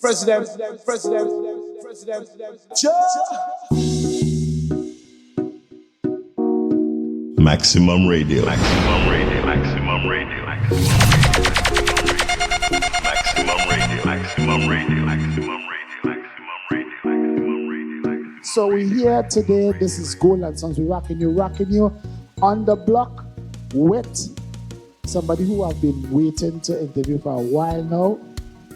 President, Joe. Maximum Radio. Maximum Radio. Maximum Radio. Maximum Radio. Maximum Radio. Maximum Radio. So we're here today. This is Gold and Sons. We're rocking you on the block with somebody who I've been waiting to interview for a while now,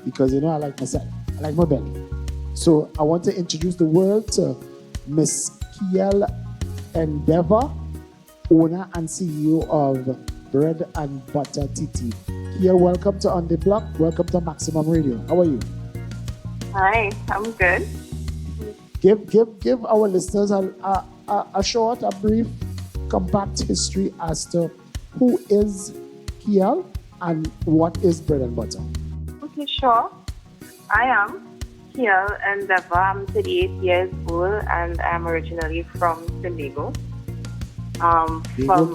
because you know I like myself. I like my belly. So I want to introduce the world to Miss Kiellle Endeavor, owner and CEO of Bread and Butter TT. Kiellle, welcome to On The Block. Welcome to Maximum Radio. How are you? Hi, I'm good. Give our listeners a short, a brief, compact history as to who is Kiellle and what is Bread and Butter. Okay, sure. I am Kiellle Endeavor. I'm 38 years old and I'm originally from San Diego. From a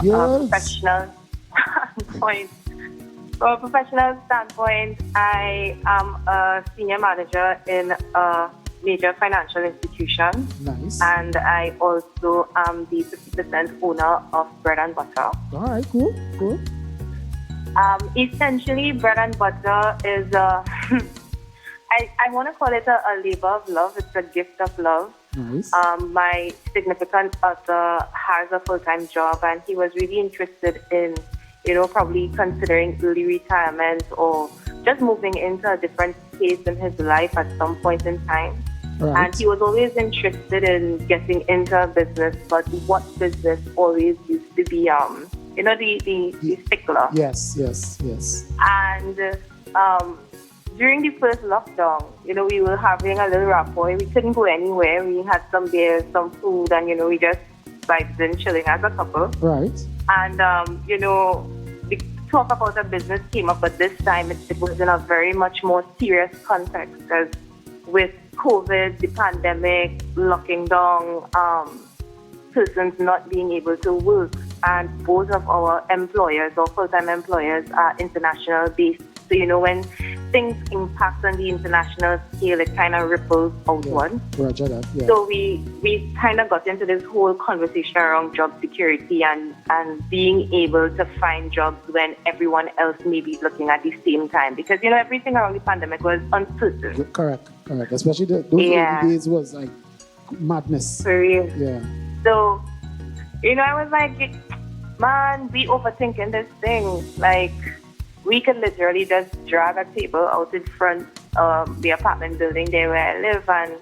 professional standpoint, I am a senior manager in a major financial institution. Nice. And I also am the 50% owner of Bread and Butter. All right, cool. Essentially, Bread and Butter is I want to call it a labor of love. It's a gift of love. Nice. My significant other has a full-time job, and he was really interested in, probably considering early retirement or just moving into a different phase in his life at some point in time. Right. And he was always interested in getting into a business, but what business always used to be, the stickler. Yes. And during the first lockdown, we were having a little rapport. We couldn't go anywhere. We had some beers, some food, and, we just vibed in chilling as a couple. Right. And, the talk about a business came up, but this time it was in a very much more serious context, because with COVID, the pandemic, locking down, persons not being able to work, and both of our employers or full-time employers are international based. So, when things impact on the international scale, it kind of ripples outward. Yeah. Roger that, yeah. So we kind of got into this whole conversation around job security and being able to find jobs when everyone else may be looking at the same time. Because, everything around the pandemic was uncertain. Correct. Especially those early days was like madness. For real. Yeah. So, I was like, man, we overthinking this thing. Like, we could literally just drag a table out in front of the apartment building there where I live, and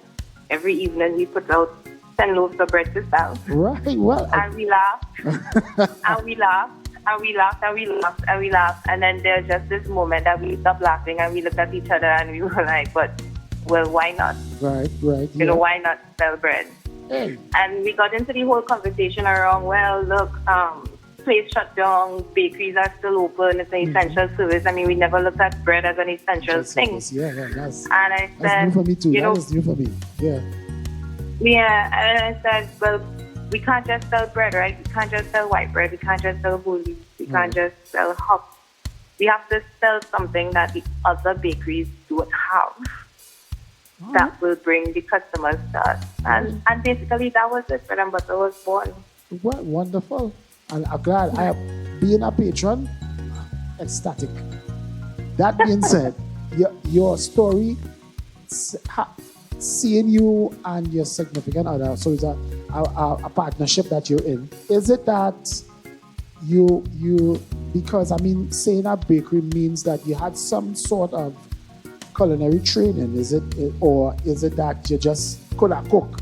every evening we put out 10 loaves of bread to sell. Right, well. And we laughed, and we laughed, and we laughed, and we laughed, and we laughed. And then there's just this moment that we stopped laughing and we looked at each other and we were like, well, why not? Right. Yeah. Why not sell bread? Hey. And we got into the whole conversation around, well, look, place shut down, bakeries are still open, it's an essential service. I mean, we never looked at bread as an essential thing. Yeah, that's, and I said, that's new for me too. That is new for me. Yeah. Yeah, and I said, well, we can't just sell bread, right? We can't just sell white bread. We can't just sell whole wheat. We can't just sell hops. We have to sell something that the other bakeries don't have. That will bring the customers to us. And basically that was it. Bread and Butter was born. Well, wonderful. And I'm glad I have being a patron, ecstatic. That being said, your story, seeing you and your significant other, so it's a partnership that you're in. Is it that you because saying a bakery means that you had some sort of culinary training? Is it that you just could cook?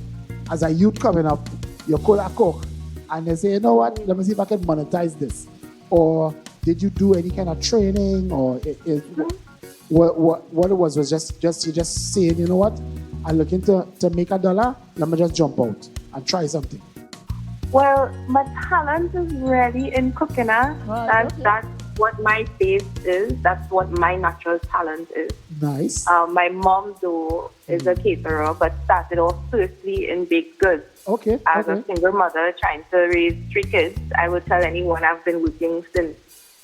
As a youth coming up, you could cook. And they say, you know what, let me see if I can monetize this. Or did you do any kind of training? Or what it was just you just saying, you know what, I'm looking to make $1, let me just jump out and try something. Well, my talent is really in cooking. Right, That's what my base is. That's what my natural talent is. Nice. My mom, though, is a caterer, but started off firstly in baked goods. Okay. As a single mother trying to raise 3 kids, I would tell anyone I've been working since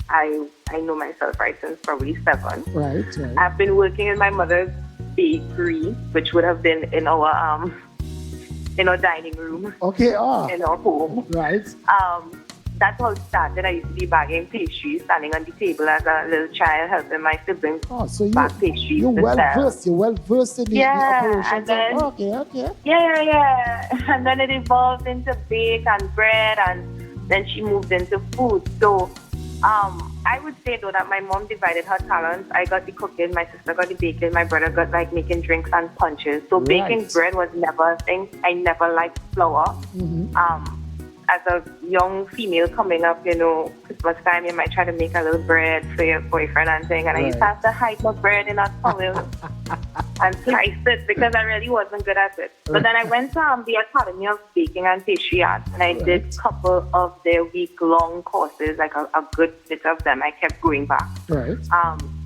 I know myself, right, since probably 7. Right. I've been working in my mother's bakery, which would have been in our dining room Okay, in our home. right. That's how it started. I used to be bagging pastries, standing on the table as a little child, helping my siblings Oh, so bag pastries. you're to well sell. versed. You're well versed in the operations. and then Okay. yeah, and then it evolved into bake and bread, and then she moved into food. So, I would say though that my mom divided her talents. I got the cooking, my sister got the baking, my brother got like making drinks and punches. So baking Right. bread was never a thing. I never liked flour. As a young female coming up, Christmas time, you might try to make a little bread for your boyfriend and thing. And I used to have to hide my bread in a towel and slice it because I really wasn't good at it. But then I went to the Academy of Baking and Pastry Arts, and I did a couple of their week-long courses, like a good bit of them. I kept going back. Right.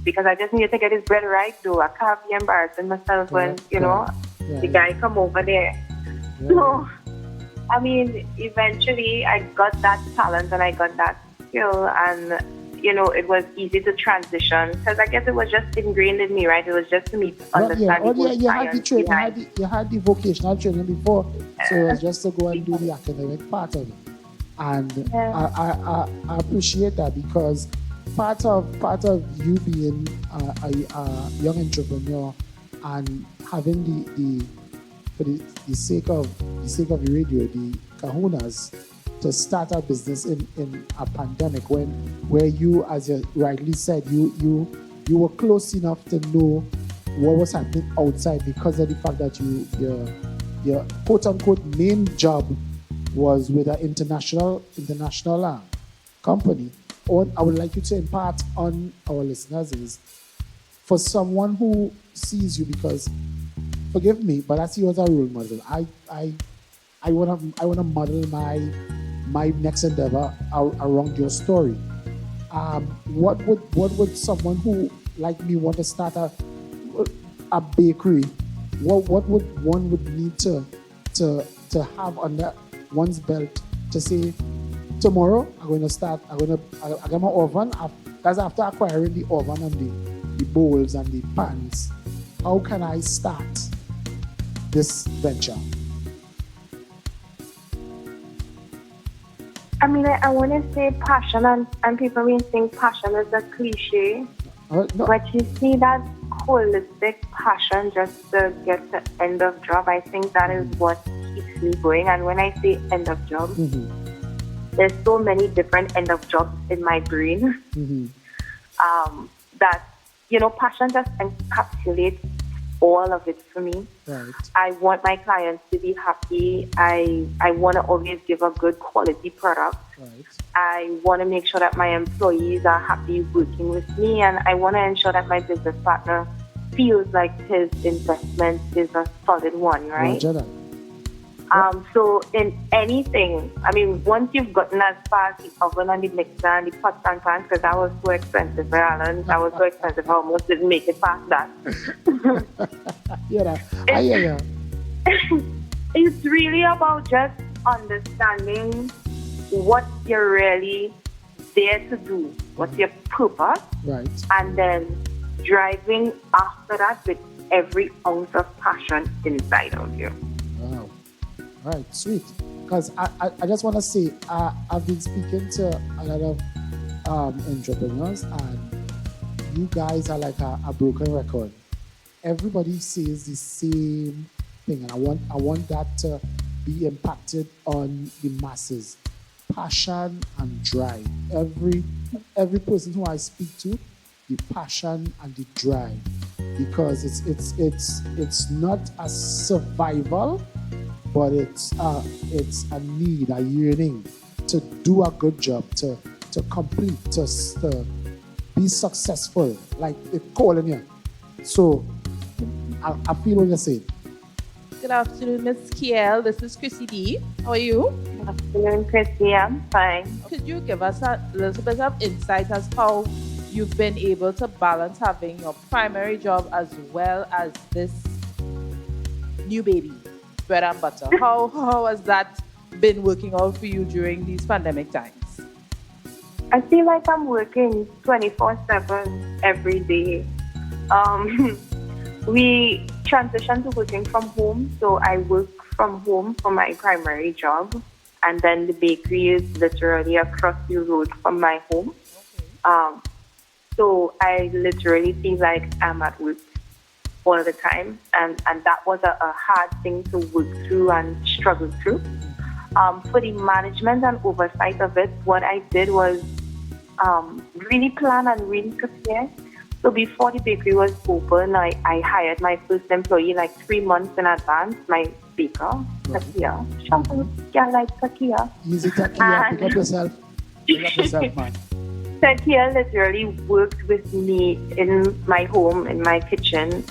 Because I just needed to get his bread right, though. I can't be embarrassing myself when, the guy come over there. Yeah. So, I mean, eventually I got that talent and I got that skill, and it was easy to transition because I guess it was just ingrained in me, right? It was just to me to understand. You had the training, you had the vocational training before, so it was just to go and do the academic part of it. And I appreciate that, because part of you being a young entrepreneur and having for the sake of the radio, the kahunas, to start a business in a pandemic where you, as you rightly said, you were close enough to know what was happening outside because of the fact that your quote unquote main job was with an international company. What I would like you to impart on our listeners is, for someone who sees you, because forgive me, but I see you as a role model. I wanna model my next endeavor around your story. What would someone who like me want to start a bakery? What would one need to have under one's belt to say, tomorrow I got my oven. That's after acquiring the oven and the bowls and the pans. How can I start this venture? I mean, I want to say passion, and people may think passion is a cliche, No. but you see that holistic passion just to get to end of job. I think that is what keeps me going. And when I say end of job, there's so many different end of jobs in my brain that, passion just encapsulates all of it for me. Right. I want my clients to be happy. I want to always give a good quality product. Right. I want to make sure that my employees are happy working with me, and I want to ensure that my business partner feels like his investment is a solid one, right? Roger that. So in anything, I mean, once you've gotten as far as the oven and the mixer and the pots and pans, because that was so expensive for Alan, that was so expensive, I almost didn't make it past that. I hear you. It's really about just understanding what you're really there to do, what's your purpose, Right. and then driving after that with every ounce of passion inside of you. Wow. All right, sweet. Because I just want to say, I've been speaking to a lot of entrepreneurs, and you guys are like a broken record. Everybody says the same thing, and I want that to be impacted on the masses. Passion and drive. Every person who I speak to, the passion and the drive, because it's not a survival, but it's a need, a yearning to do a good job, to complete, to be successful, like it's calling you. So I feel what you're saying. Good afternoon, Miss Kiellle. This is Chrissy D. How are you? Good afternoon, Chrissy. I'm fine. Could you give us a little bit of insight as how you've been able to balance having your primary job as well as this new baby, bread and butter? How has that been working out for you during these pandemic times? I feel like I'm working 24/7 every day. We transitioned to working from home, so I work from home for my primary job, and then the bakery is literally across the road from my home. So I literally feel like I'm at work all the time, and that was a hard thing to work through and struggle through. For the management and oversight of it, what I did was really plan and really prepare. So before the bakery was open, I hired my first employee like 3 months in advance, my baker, Takia. Shampoo, yeah, like Takia. Easy, Takia. Pick up yourself. Pick up yourself, man. Takia literally worked with me in my home, in my kitchen,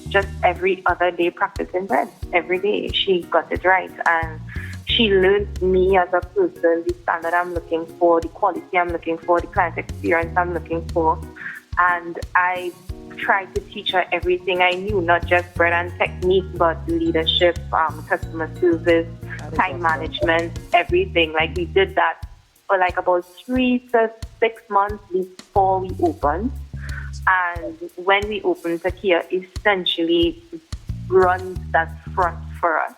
just every other day practicing bread. Every day she got it right. And she learned me as a person, the standard I'm looking for, the quality I'm looking for, the client experience I'm looking for. And I tried to teach her everything I knew, not just bread and technique, but leadership, customer service, time management, everything. Like we did that for like about 3 to 6 months before we opened. And when we opened, Takia essentially runs that front for us.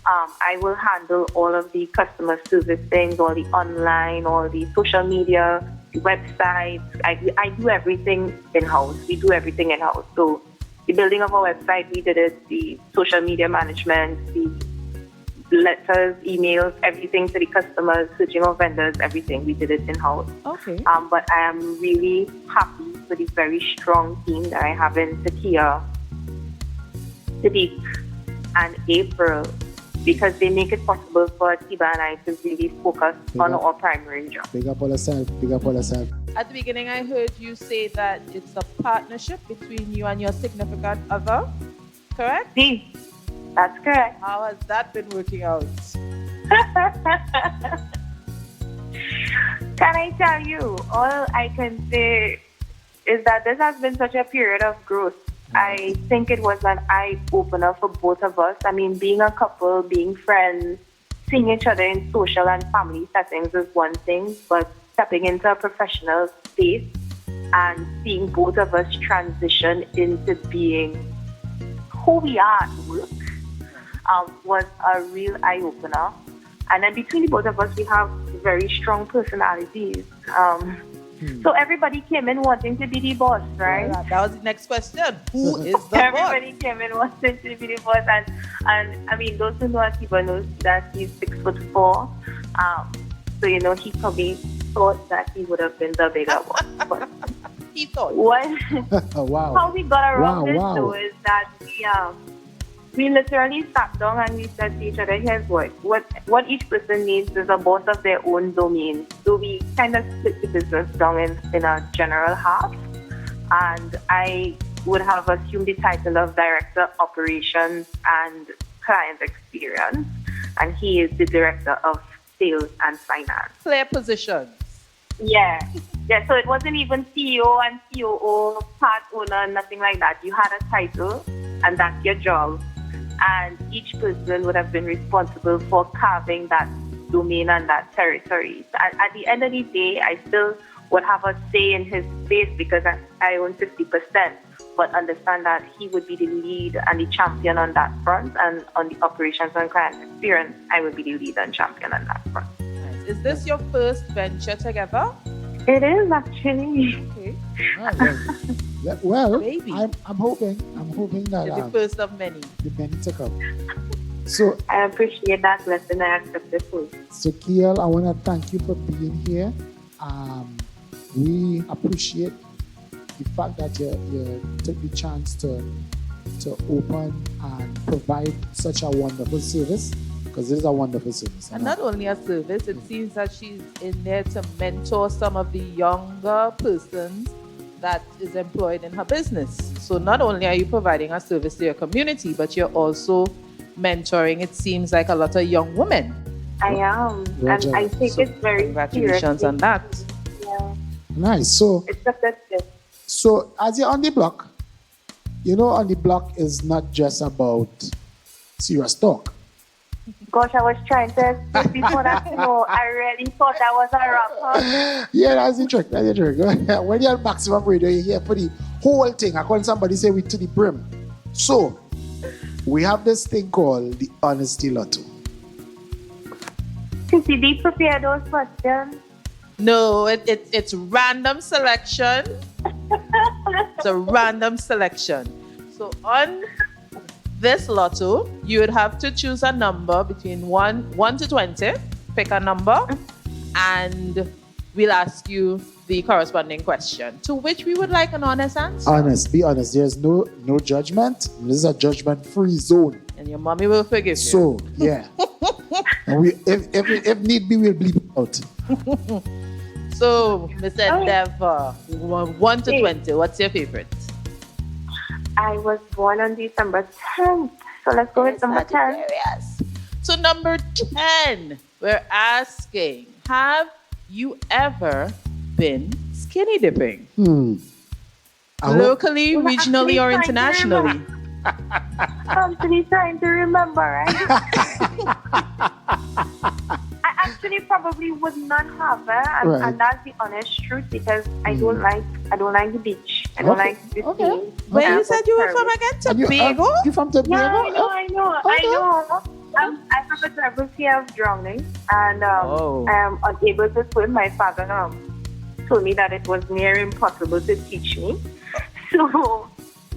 I will handle all of the customer service things, all the online, all the social media, the websites. I do everything in-house. We do everything in-house. So the building of our website, we did it, the social media management, the letters, emails, everything to the customers, searching of vendors, everything. We did it in-house. Okay. But I am really happy for the very strong team that I have in Takia, Sadiq, and April, because they make it possible for Tiba and I to really focus on our primary job. Big up all yourself. Big up all yourself. At the beginning, I heard you say that it's a partnership between you and your significant other, correct? See, that's correct. How has that been working out? Can I tell you, all I can say is that this has been such a period of growth. I think it was an eye-opener for both of us. I mean, being a couple, being friends, seeing each other in social and family settings is one thing, but stepping into a professional space and seeing both of us transition into being who we are at work was a real eye-opener. And then between the both of us, we have very strong personalities. So everybody came in wanting to be the boss, right? Yeah, that was the next question. Who is the Everybody boss? came in wanting to be the boss, and I mean, those who know Akiba knows that he's 6'4". So you know, he probably thought that he would have been the bigger one. But He thought. what? Wow. How we got around this Wow. though is that we literally sat down and we said to each other, here's what each person needs is a boss of their own domain. So we kind of split the business down in a general half. And I would have assumed the title of Director Operations and Client Experience. And he is the Director of Sales and Finance. Clear positions. Yeah. Yeah, so it wasn't even CEO and COO, part owner, nothing like that. You had a title and that's your job. And each person would have been responsible for carving that domain and that territory. And at the end of the day, I still would have a say in his space because I own 50%, but understand that he would be the lead and the champion on that front, and on the operations and client experience, I would be the lead and champion on that front. Nice. Is this your first venture together? It is actually. Okay. Well, Maybe. I'm hoping that It's the first of many. the many to come. So, I appreciate that lesson. I accept it fully. so Kiellle, I want to thank you for being here. We appreciate the fact that you took the chance to open and provide such a wonderful service, because it is a wonderful service. And not only a service, it seems that she's in there to mentor some of the younger persons that is employed in her business. So not only are you providing a service to your community, but you're also mentoring, it seems like, a lot of young women. I am. Roger. And I take So it very congratulations seriously. on that. Yeah. Nice. So, It's a good thing. so as you're on the block, you know, on the block is not just about serious talk. Gosh, I was trying to explain before that, I really thought that was a rapper. Yeah, that's the trick. That's the trick. When you're at Maximum Radio, you're here for the whole thing. I call somebody say we to the brim. So, we have this thing called the Honesty Lotto. Did you prepare those questions? No, it's random selection. It's a random selection. So on this lotto, you would have to choose a number between 1 to 20. Pick a number, and we'll ask you the corresponding question, to which we would like an honest answer. Honest, be honest. There's no judgment. This is a judgment-free zone. And your mommy will forgive you. So, yeah. And we, if need be, we'll bleep it out. So, Miss Endeavor, 1 to 20, what's your favorite? I was born on December 10th. So let's go with number 10. Sagittarius. So number 10, we're asking, have you ever been skinny dipping? Locally, regionally, or internationally? I'm actually trying to remember, right? I actually probably would not have it, and that's the honest truth, because I don't like the beach. I don't like the sea. Where you said you were from again? Tobago? You from Tobago? Yeah, I know. I have a terrible fear of drowning, and I am unable to swim. My father told me that it was near impossible to teach me. So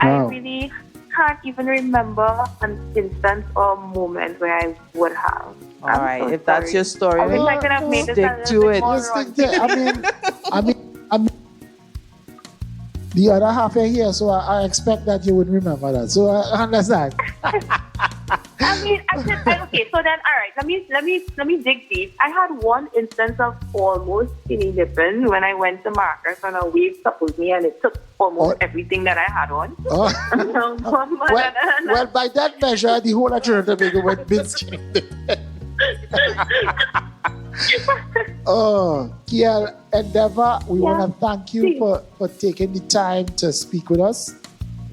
I really can't even remember an instance or moment where I would have. All right, if that's your story, I wish I could have made it stick to it. I mean, the other half are here, so I expect that you would remember that. So I understand. I mean, okay. So then, all right. Let me dig deep. I had one instance of almost skinny dipping when I went to Marcus, and a wave toppled me, and it took almost everything that I had on. Well, by that measure, the whole of Trinidad and Tobago went big skinny dipping. Kiellle, Endeavor, we want to thank you for taking the time to speak with us.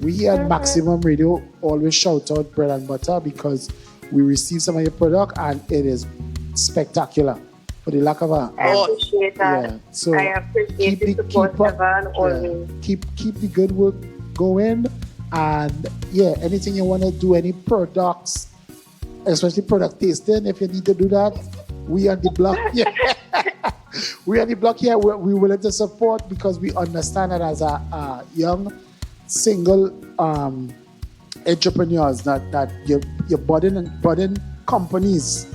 We here at Maximum Radio always shout out bread and butter because we receive some of your product and it is spectacular. For the lack of a... I appreciate that. Yeah, so I appreciate the support ever always. Keep the good work going, and anything you want to do, any products, especially product tasting, if you need to do that, we on the block. We on the block here. We're willing to support because we understand that as a young single entrepreneurs that you're budding companies.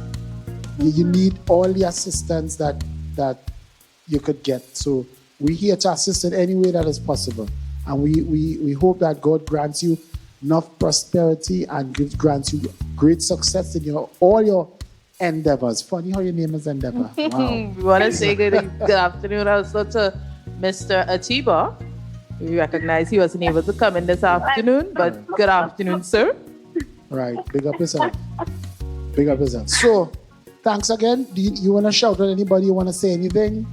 You need all the assistance that you could get. So we're here to assist in any way that is possible. And we hope that God grants you enough prosperity and grants you great success in all your endeavors. Funny how your name is Endeavor. Wow. We want to say good afternoon also to Mr. Atiba. We recognize he wasn't able to come in this afternoon, but good afternoon, sir. Right. Big up yourself. Big up yourself. So, thanks again. Do you want to shout at anybody? You want to say anything?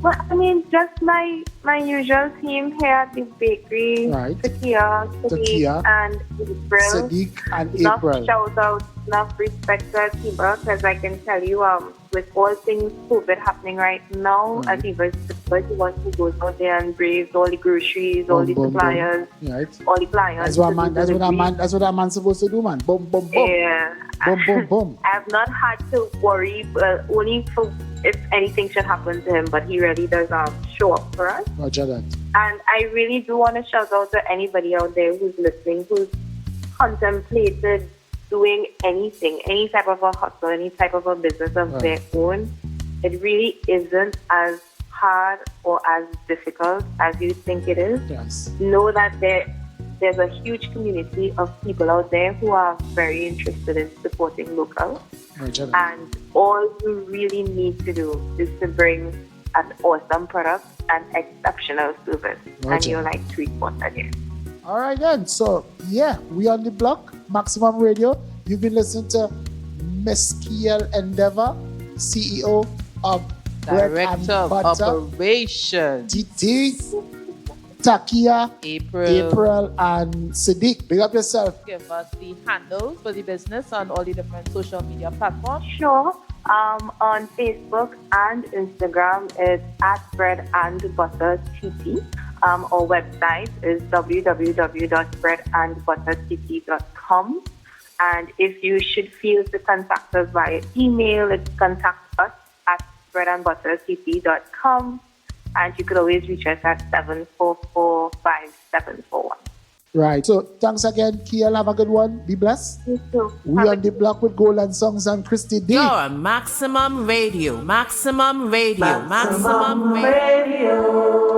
Well, I mean, just my usual team here at the bakery. Right. Takia, and April. Sadiq and Enough April. shout out, enough respect to Atiba, because I can tell you, with all things COVID happening right now, Atiba is the first one who goes out there and braves all the groceries, all the suppliers, all the clients. That's what a man's supposed to do, man. Boom, boom, boom. Yeah. Boom, boom, boom. I have not had to worry, only for if anything should happen to him, but he really does show up for us. Roger that. And I really do want to shout out to anybody out there who's listening, who's contemplated doing anything, any type of a hustle, any type of a business of their own. It really isn't as hard or as difficult as you think it is. Yes. Know that there's a huge community of people out there who are very interested in supporting local. Roger that. And all you really need to do is to bring an awesome product and exceptional service. Roger. And you're like 3/4 again. All right then. So we on the block, Maximum Radio. You've been listening to Miss Kiellle Endeavor, CEO of Bread and Director of Butter, Operations. TT, Takia, April, and Sadiq. Big up yourself. Give us the handles for the business on all the different social media platforms. Sure. On Facebook and Instagram, it's at Bread and Butter TT. Our website is www.breadandbuttercity.com. And if you should feel to contact us via email, it's contact us at breadandbuttercity.com. And you could always reach us at 744-5741. Right. So thanks again, Kiellle. Have a good one. Be blessed. You too. We on the block with Golden Songs and Christy D. You're Maximum Radio. Maximum Radio. Maximum Radio.